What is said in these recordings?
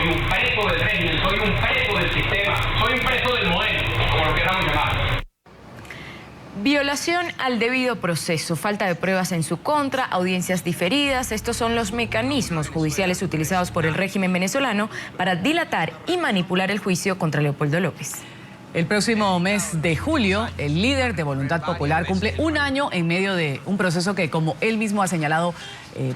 soy un preso del régimen, soy un preso del sistema, soy un preso del modelo, como lo queramos llamar. Violación al debido proceso, falta de pruebas en su contra, audiencias diferidas. Estos son los mecanismos judiciales utilizados por el régimen venezolano para dilatar y manipular el juicio contra Leopoldo López. El próximo mes de julio, el líder de Voluntad Popular cumple un año en medio de un proceso que, como él mismo ha señalado,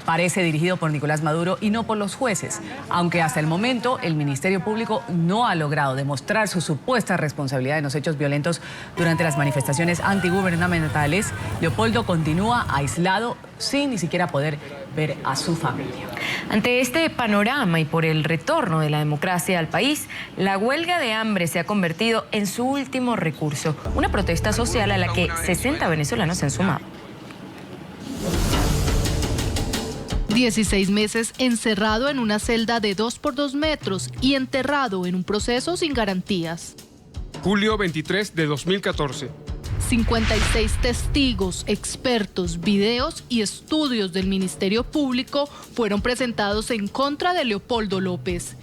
parece dirigido por Nicolás Maduro y no por los jueces. Aunque hasta el momento el Ministerio Público no ha logrado demostrar su supuesta responsabilidad en los hechos violentos durante las manifestaciones antigubernamentales, Leopoldo continúa aislado sin ni siquiera poder ver a su familia. Ante este panorama y por el retorno de la democracia al país, la huelga de hambre se ha convertido en su último recurso, una protesta social a la que 60 venezolanos se han sumado. 16 meses encerrado en una celda de 2 por 2 metros y enterrado en un proceso sin garantías. Julio 23 de 2014. 56 testigos, expertos, videos y estudios del Ministerio Público fueron presentados en contra de Leopoldo López.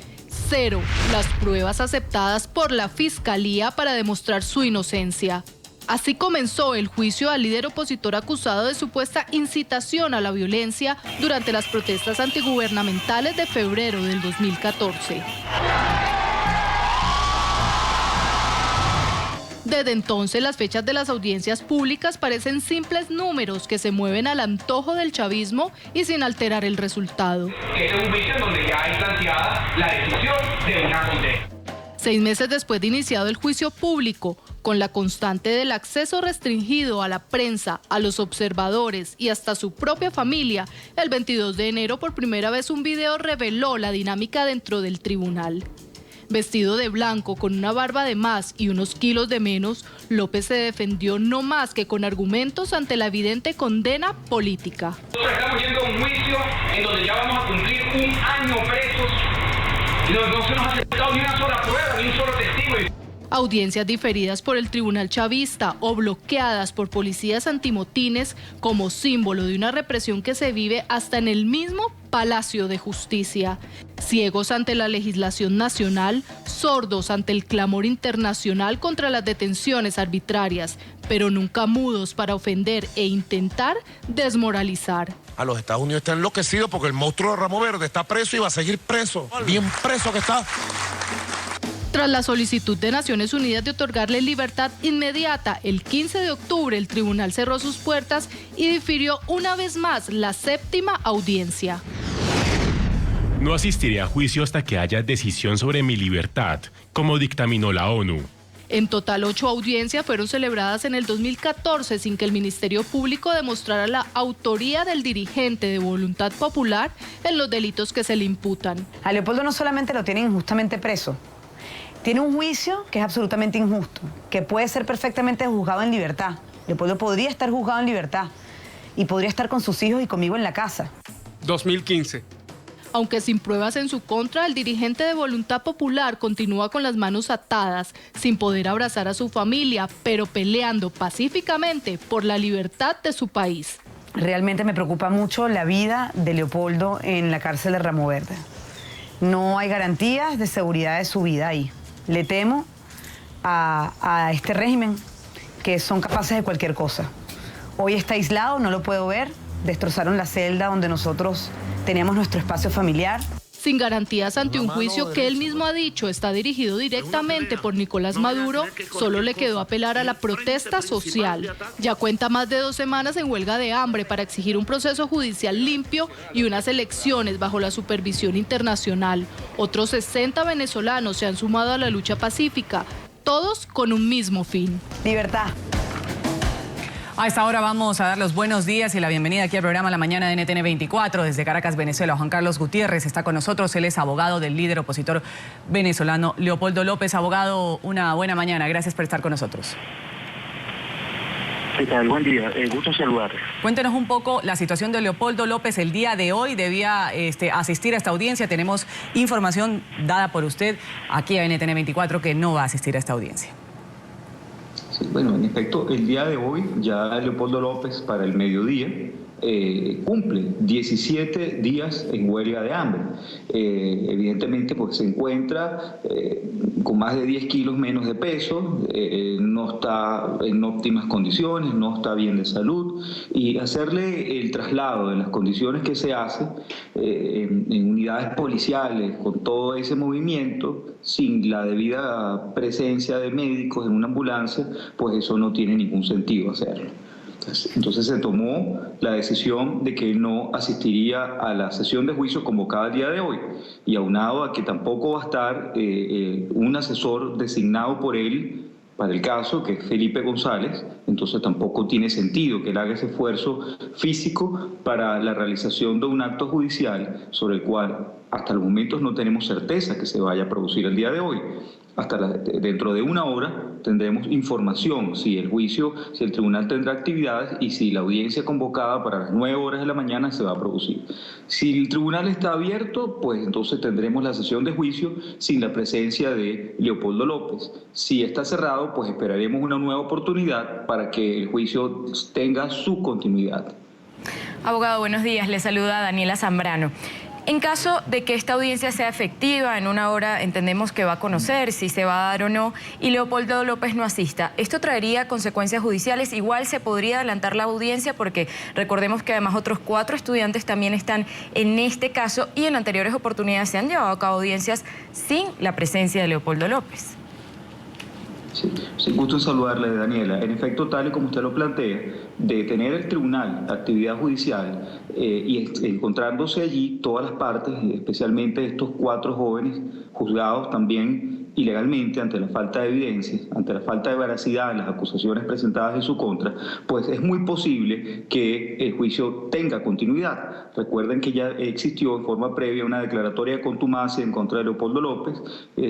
0 las pruebas aceptadas por la Fiscalía para demostrar su inocencia. Así comenzó el juicio al líder opositor acusado de supuesta incitación a la violencia durante las protestas antigubernamentales de febrero del 2014. Desde entonces, las fechas de las audiencias públicas parecen simples números que se mueven al antojo del chavismo y sin alterar el resultado. Este es un juicio donde ya hay planteada la decisión de una condena. 6 meses después de iniciado el juicio público, con la constante del acceso restringido a la prensa, a los observadores y hasta su propia familia, el 22 de enero por primera vez un video reveló la dinámica dentro del tribunal. Vestido de blanco, con una barba de más y unos kilos de menos, López se defendió no más que con argumentos ante la evidente condena política. Nosotros estamos yendo a un juicio en donde ya vamos a cumplir un año presos y no se nos ha aceptado ni una sola prueba, ni un solo testigo. Audiencias diferidas por el tribunal chavista o bloqueadas por policías antimotines como símbolo de una represión que se vive hasta en el mismo Palacio de Justicia. Ciegos ante la legislación nacional, sordos ante el clamor internacional contra las detenciones arbitrarias, pero nunca mudos para ofender e intentar desmoralizar. A los Estados Unidos está enloquecido porque el monstruo de Ramo Verde está preso y va a seguir preso. Bien preso que está. Tras la solicitud de Naciones Unidas de otorgarle libertad inmediata, el 15 de octubre el tribunal cerró sus puertas y difirió una vez más la 7ª audiencia. No asistiré a juicio hasta que haya decisión sobre mi libertad, como dictaminó la ONU. En total, 8 audiencias fueron celebradas en el 2014 sin que el Ministerio Público demostrara la autoría del dirigente de Voluntad Popular en los delitos que se le imputan. A Leopoldo no solamente lo tienen injustamente preso, tiene un juicio que es absolutamente injusto, que puede ser perfectamente juzgado en libertad. Leopoldo podría estar juzgado en libertad y podría estar con sus hijos y conmigo en la casa. 2015. Aunque sin pruebas en su contra, el dirigente de Voluntad Popular continúa con las manos atadas, sin poder abrazar a su familia, pero peleando pacíficamente por la libertad de su país. Realmente me preocupa mucho la vida de Leopoldo en la cárcel de Ramo Verde. No hay garantías de seguridad de su vida ahí. Le temo a este régimen que son capaces de cualquier cosa. Hoy está aislado, no lo puedo ver. Destrozaron la celda donde nosotros teníamos nuestro espacio familiar. Sin garantías ante un juicio que él mismo ha dicho está dirigido directamente por Nicolás Maduro, solo le quedó apelar a la protesta social. Ya cuenta más de 2 semanas en huelga de hambre para exigir un proceso judicial limpio y unas elecciones bajo la supervisión internacional. Otros 60 venezolanos se han sumado a la lucha pacífica, todos con un mismo fin. Libertad. A esta hora vamos a dar los buenos días y la bienvenida aquí al programa La Mañana de NTN 24 desde Caracas, Venezuela. Juan Carlos Gutiérrez está con nosotros, él es abogado del líder opositor venezolano Leopoldo López. Abogado, una buena mañana, gracias por estar con nosotros. ¿Qué tal? Buen día, gusto saludarte. Cuéntenos un poco la situación de Leopoldo López. El día de hoy debía asistir a esta audiencia. Tenemos información dada por usted aquí a NTN 24 que no va a asistir a esta audiencia. Sí, bueno, en efecto, el día de hoy ya Leopoldo López para el mediodía cumple 17 días en huelga de hambre. Evidentemente pues se encuentra con más de 10 kilos menos de peso, no está en óptimas condiciones, no está bien de salud, y hacerle el traslado en las condiciones que se hace en unidades policiales con todo ese movimiento sin la debida presencia de médicos en una ambulancia, pues eso no tiene ningún sentido hacerlo. Entonces se tomó la decisión de que no asistiría a la sesión de juicio convocada el día de hoy, y aunado a que tampoco va a estar un asesor designado por él para el caso, que es Felipe González, entonces tampoco tiene sentido que él haga ese esfuerzo físico para la realización de un acto judicial sobre el cual hasta los momentos no tenemos certeza que se vaya a producir el día de hoy. Dentro de una hora tendremos información si el tribunal tendrá actividades y si la audiencia convocada para las 9 horas de la mañana se va a producir. Si el tribunal está abierto, pues entonces tendremos la sesión de juicio sin la presencia de Leopoldo López. Si está cerrado, pues esperaremos una nueva oportunidad para que el juicio tenga su continuidad. Abogado, buenos días. Le saluda Daniela Zambrano. En caso de que esta audiencia sea efectiva, en una hora entendemos que va a conocer si se va a dar o no, y Leopoldo López no asista, ¿esto traería consecuencias judiciales? Igual se podría adelantar la audiencia porque recordemos que además otros 4 estudiantes también están en este caso y en anteriores oportunidades se han llevado a cabo audiencias sin la presencia de Leopoldo López. Sí, gusto en saludarle, Daniela. En efecto, tal y como usted lo plantea, de tener el tribunal actividad judicial y encontrándose allí todas las partes, especialmente estos 4 jóvenes juzgados también ilegalmente ante la falta de evidencia, ante la falta de veracidad en las acusaciones presentadas en su contra, pues es muy posible que el juicio tenga continuidad. Recuerden que ya existió en forma previa una declaratoria de contumacia en contra de Leopoldo López,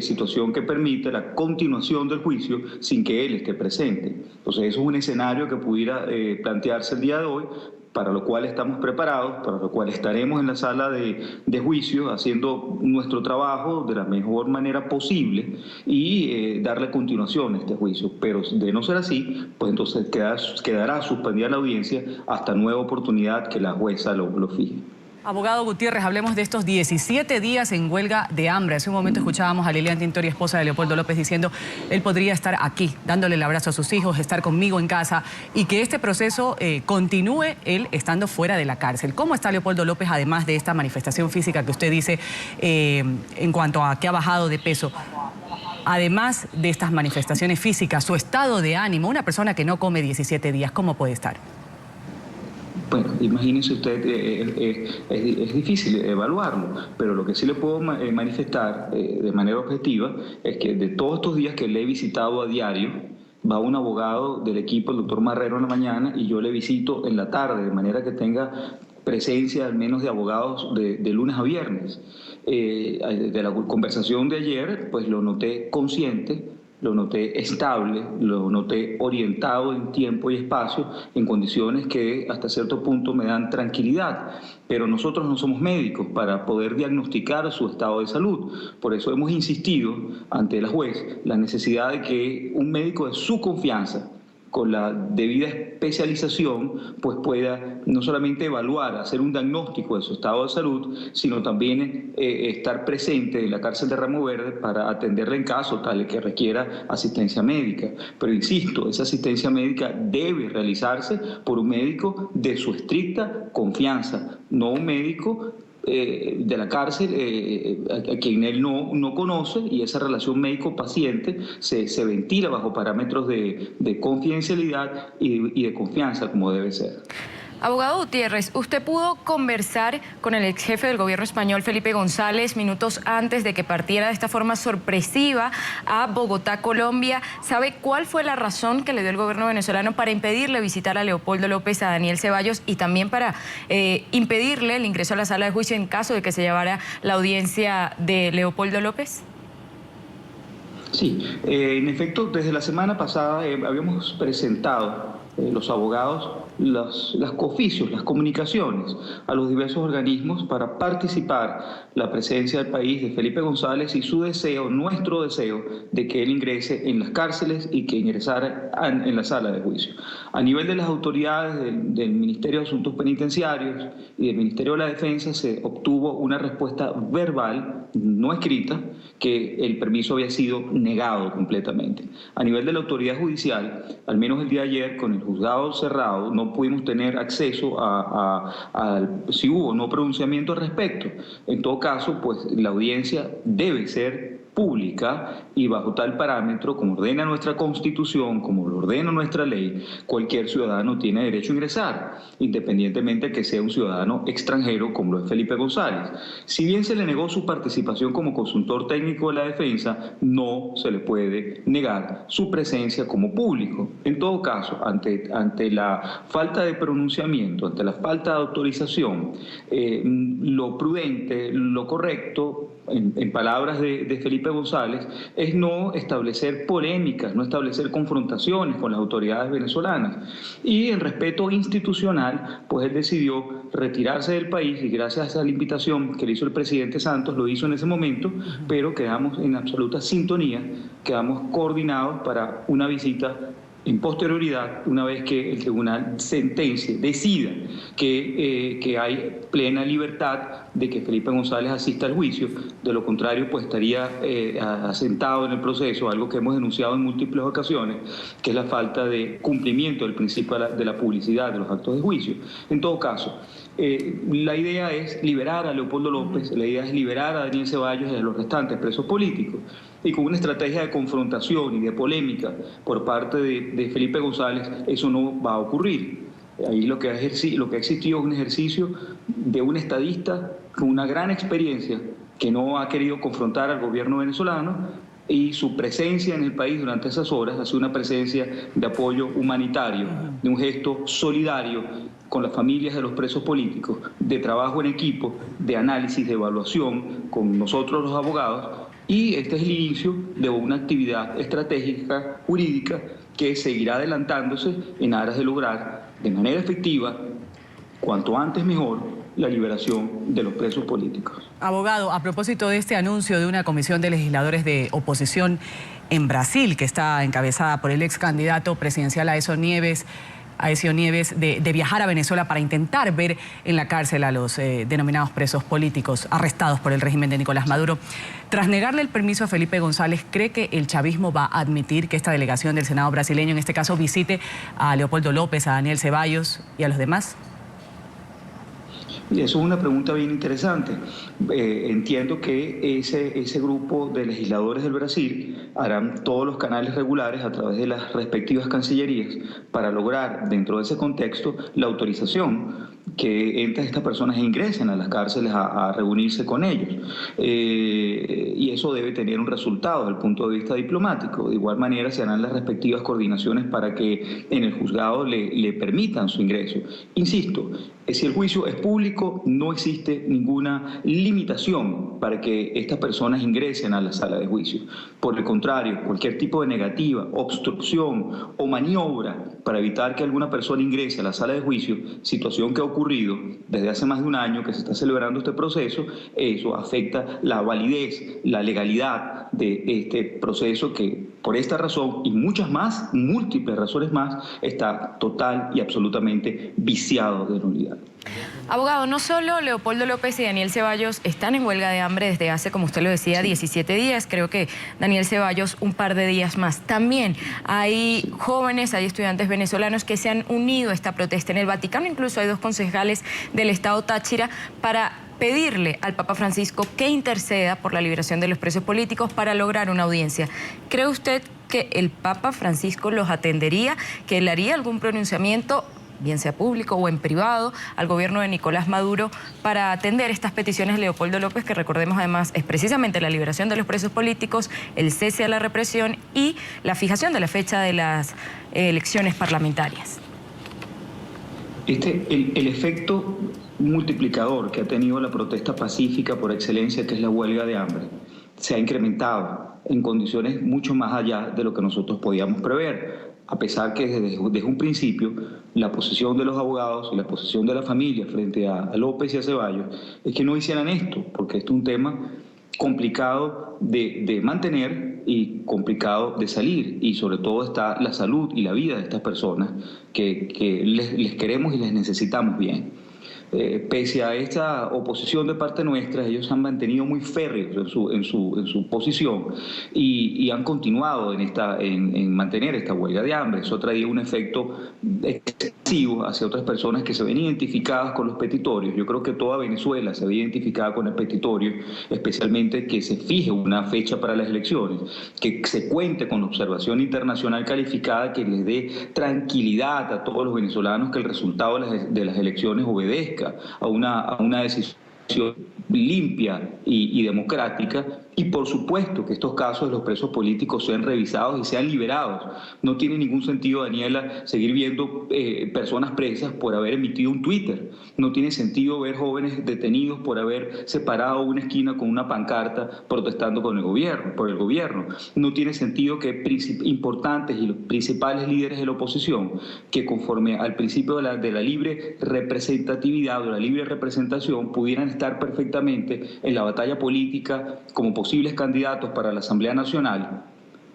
situación que permite la continuación del juicio sin que él esté presente. Entonces eso es un escenario que pudiera plantearse el día de hoy, para lo cual estamos preparados, para lo cual estaremos en la sala de juicio haciendo nuestro trabajo de la mejor manera posible y darle continuación a este juicio. Pero de no ser así, pues entonces quedará suspendida la audiencia hasta nueva oportunidad que la jueza lo fije. Abogado Gutiérrez, hablemos de estos 17 días en huelga de hambre. Hace un momento escuchábamos a Lilian Tintori, esposa de Leopoldo López, diciendo él podría estar aquí, dándole el abrazo a sus hijos, estar conmigo en casa y que este proceso continúe él estando fuera de la cárcel. ¿Cómo está Leopoldo López, además de esta manifestación física que usted dice en cuanto a que ha bajado de peso? Además de estas manifestaciones físicas, su estado de ánimo, una persona que no come 17 días, ¿cómo puede estar? Bueno, imagínense usted, es difícil evaluarlo, pero lo que sí le puedo manifestar de manera objetiva es que de todos estos días que le he visitado a diario, va un abogado del equipo, el doctor Marrero, en la mañana y yo le visito en la tarde, de manera que tenga presencia al menos de abogados de lunes a viernes. De la conversación de ayer, pues lo noté consciente, lo noté estable, lo noté orientado en tiempo y espacio, en condiciones que hasta cierto punto me dan tranquilidad. Pero nosotros no somos médicos para poder diagnosticar su estado de salud. Por eso hemos insistido ante la juez la necesidad de que un médico de su confianza, con la debida especialización, pues pueda no solamente evaluar, hacer un diagnóstico de su estado de salud, sino también estar presente en la cárcel de Ramo Verde para atenderle en caso tal que requiera asistencia médica. Pero insisto, esa asistencia médica debe realizarse por un médico de su estricta confianza, no un médico de la cárcel a quien él no conoce, y esa relación médico-paciente se ventila bajo parámetros de confidencialidad y de confianza como debe ser. Abogado Gutiérrez, usted pudo conversar con el ex jefe del gobierno español, Felipe González, minutos antes de que partiera de esta forma sorpresiva a Bogotá, Colombia. ¿Sabe cuál fue la razón que le dio el gobierno venezolano para impedirle visitar a Leopoldo López, a Daniel Ceballos y también para impedirle el ingreso a la sala de juicio en caso de que se llevara la audiencia de Leopoldo López? Sí, en efecto, desde la semana pasada habíamos presentado los abogados los oficios, las comunicaciones a los diversos organismos para participar la presencia del país de Felipe González y su deseo, nuestro deseo, de que él ingrese en las cárceles y que ingresara en la sala de juicio. A nivel de las autoridades del Ministerio de Asuntos Penitenciarios y del Ministerio de la Defensa se obtuvo una respuesta verbal, no escrita, que el permiso había sido negado completamente. A nivel de la autoridad judicial, al menos el día de ayer, con el juzgado cerrado, no pudimos tener acceso a si hubo o no pronunciamiento al respecto. En todo caso, pues la audiencia debe ser pública y bajo tal parámetro, como ordena nuestra Constitución, como lo ordena nuestra ley, cualquier ciudadano tiene derecho a ingresar, independientemente de que sea un ciudadano extranjero como lo es Felipe González. Si bien se le negó su participación como consultor técnico de la defensa, no se le puede negar su presencia como público. En todo caso, ante la falta de pronunciamiento, ante la falta de autorización, lo prudente, lo correcto, en palabras de Felipe González, es no establecer polémicas, no establecer confrontaciones con las autoridades venezolanas. Y en respeto institucional, pues él decidió retirarse del país y gracias a la invitación que le hizo el presidente Santos, lo hizo en ese momento, pero quedamos en absoluta sintonía, quedamos coordinados para una visita en posterioridad, una vez que el tribunal sentencie, decida que hay plena libertad de que Felipe González asista al juicio. De lo contrario, pues estaría asentado en el proceso algo que hemos denunciado en múltiples ocasiones, que es la falta de cumplimiento del principio de la publicidad de los actos de juicio. En todo caso, la idea es liberar a Leopoldo López, la idea es liberar a Daniel Ceballos y a los restantes presos políticos. Y con una estrategia de confrontación y de polémica por parte de Felipe González, eso no va a ocurrir. Ahí lo que ha existido es un ejercicio de un estadista con una gran experiencia que no ha querido confrontar al gobierno venezolano, y su presencia en el país durante esas horas ha sido una presencia de apoyo humanitario, de un gesto solidario con las familias de los presos políticos, de trabajo en equipo, de análisis, de evaluación con nosotros los abogados. Y este es el inicio de una actividad estratégica jurídica que seguirá adelantándose en aras de lograr de manera efectiva, cuanto antes mejor, la liberación de los presos políticos. Abogado, a propósito de este anuncio de una comisión de legisladores de oposición en Brasil, que está encabezada por el ex candidato presidencial Aécio Neves, de viajar a Venezuela para intentar ver en la cárcel a los denominados presos políticos arrestados por el régimen de Nicolás Maduro. Tras negarle el permiso a Felipe González, ¿cree que el chavismo va a admitir que esta delegación del Senado brasileño, en este caso, visite a Leopoldo López, a Daniel Ceballos y a los demás? Eso es una pregunta bien interesante. Entiendo que ese grupo de legisladores del Brasil harán todos los canales regulares a través de las respectivas cancillerías para lograr, dentro de ese contexto, la autorización que estas personas ingresen a las cárceles a reunirse con ellos. Y eso debe tener un resultado desde el punto de vista diplomático. De igual manera se harán las respectivas coordinaciones para que en el juzgado le permitan su ingreso. Insisto, si el juicio es público, no existe ninguna limitación para que estas personas ingresen a la sala de juicio. Por el contrario, cualquier tipo de negativa, obstrucción o maniobra para evitar que alguna persona ingrese a la sala de juicio, situación que ha ocurrido desde hace más de un año que se está celebrando este proceso, eso afecta la validez, la legalidad de este proceso que, por esta razón y muchas más, múltiples razones más, está total y absolutamente viciado de nulidad. Abogado, no solo Leopoldo López y Daniel Ceballos están en huelga de hambre desde hace, como usted lo decía, 17 días. Creo que Daniel Ceballos un par de días más. También hay jóvenes, hay estudiantes venezolanos que se han unido a esta protesta en el Vaticano. Incluso hay 2 concejales del Estado Táchira para pedirle al Papa Francisco que interceda por la liberación de los presos políticos para lograr una audiencia. ¿Cree usted que el Papa Francisco los atendería, que él haría algún pronunciamiento, bien sea público o en privado, al gobierno de Nicolás Maduro para atender estas peticiones de Leopoldo López, que recordemos además es precisamente la liberación de los presos políticos, el cese a la represión y la fijación de la fecha de las elecciones parlamentarias? El efecto multiplicador que ha tenido la protesta pacífica por excelencia, que es la huelga de hambre, se ha incrementado en condiciones mucho más allá de lo que nosotros podíamos prever, a pesar que desde un principio la posición de los abogados y la posición de la familia frente a López y a Ceballos es que no hicieran esto, porque esto es un tema complicado de mantener y complicado de salir, y sobre todo está la salud y la vida de estas personas que les queremos y les necesitamos bien. Pese a esta oposición de parte nuestra, ellos han mantenido muy férreos en su posición y han continuado en mantener esta huelga de hambre. Eso traía un efecto excesivo hacia otras personas que se ven identificadas con los petitorios. Yo creo que toda Venezuela se ve identificada con el petitorio, especialmente que se fije una fecha para las elecciones, que se cuente con observación internacional calificada que les dé tranquilidad a todos los venezolanos que el resultado de las elecciones obedezca a una decisión limpia y democrática, y por supuesto que estos casos de los presos políticos sean revisados y sean liberados. No tiene ningún sentido, Daniela, seguir viendo personas presas por haber emitido un Twitter. No tiene sentido ver jóvenes detenidos por haber separado una esquina con una pancarta protestando por el gobierno. No tiene sentido que importantes y los principales líderes de la oposición, que conforme al principio de la libre representatividad o la libre representación, pudieran estar perfectamente en la batalla política como posibles candidatos para la Asamblea Nacional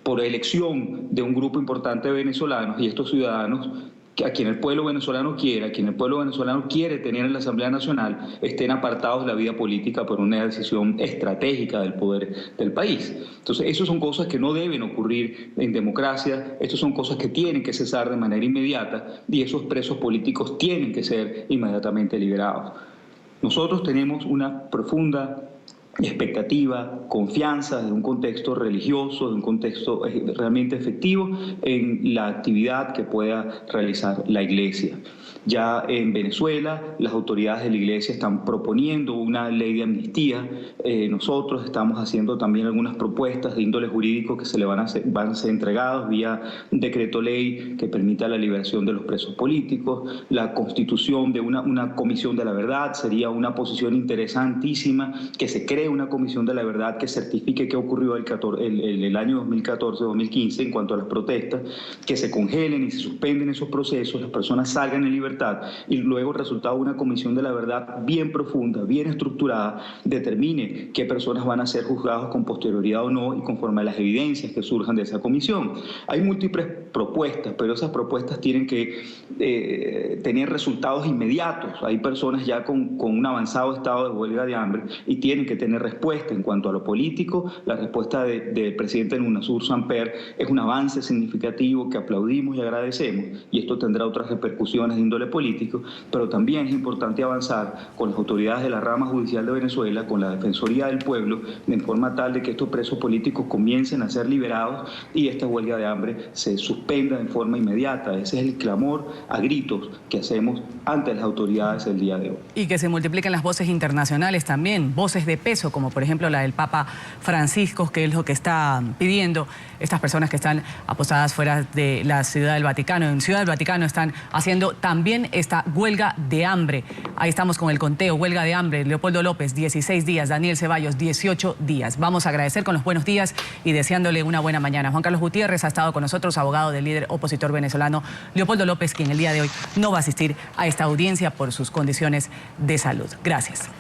por elección de un grupo importante de venezolanos, y estos ciudadanos a quien el pueblo venezolano quiere, tener en la Asamblea Nacional, estén apartados de la vida política por una decisión estratégica del poder del país. Entonces, esas son cosas que no deben ocurrir en democracia, estas son cosas que tienen que cesar de manera inmediata, y esos presos políticos tienen que ser inmediatamente liberados. Nosotros tenemos una profunda expectativa, confianza de un contexto religioso, de un contexto realmente efectivo en la actividad que pueda realizar la Iglesia. Ya en Venezuela, las autoridades de la Iglesia están proponiendo una ley de amnistía. Nosotros estamos haciendo también algunas propuestas de índole jurídico que van a ser entregados vía decreto ley que permita la liberación de los presos políticos. La constitución de una comisión de la verdad sería una posición interesantísima, que se cree una comisión de la verdad que certifique qué ocurrió el año 2014-2015 en cuanto a las protestas, que se congelen y se suspenden esos procesos, las personas salgan en libertad, y luego el resultado de una comisión de la verdad bien profunda, bien estructurada, determine qué personas van a ser juzgados con posterioridad o no, y conforme a las evidencias que surjan de esa comisión. Hay múltiples propuestas, pero esas propuestas tienen que tener resultados inmediatos. Hay personas ya con un avanzado estado de huelga de hambre y tienen que tener respuesta. En cuanto a lo político, la respuesta del presidente Lunasur Samper es un avance significativo que aplaudimos y agradecemos, y esto tendrá otras repercusiones de índole político, pero también es importante avanzar con las autoridades de la rama judicial de Venezuela, con la Defensoría del Pueblo, de forma tal de que estos presos políticos comiencen a ser liberados y esta huelga de hambre se suspenda en forma inmediata. Ese es el clamor a gritos que hacemos ante las autoridades el día de hoy. Y que se multipliquen las voces internacionales también, voces de peso, como por ejemplo la del Papa Francisco, que es lo que está pidiendo estas personas que están apostadas fuera de la Ciudad del Vaticano. En Ciudad del Vaticano están haciendo también esta huelga de hambre. Ahí estamos con el conteo, huelga de hambre. Leopoldo López, 16 días. Daniel Ceballos, 18 días. Vamos a agradecer con los buenos días y deseándole una buena mañana. Juan Carlos Gutiérrez ha estado con nosotros, abogado del líder opositor venezolano Leopoldo López, quien el día de hoy no va a asistir a esta audiencia por sus condiciones de salud. Gracias.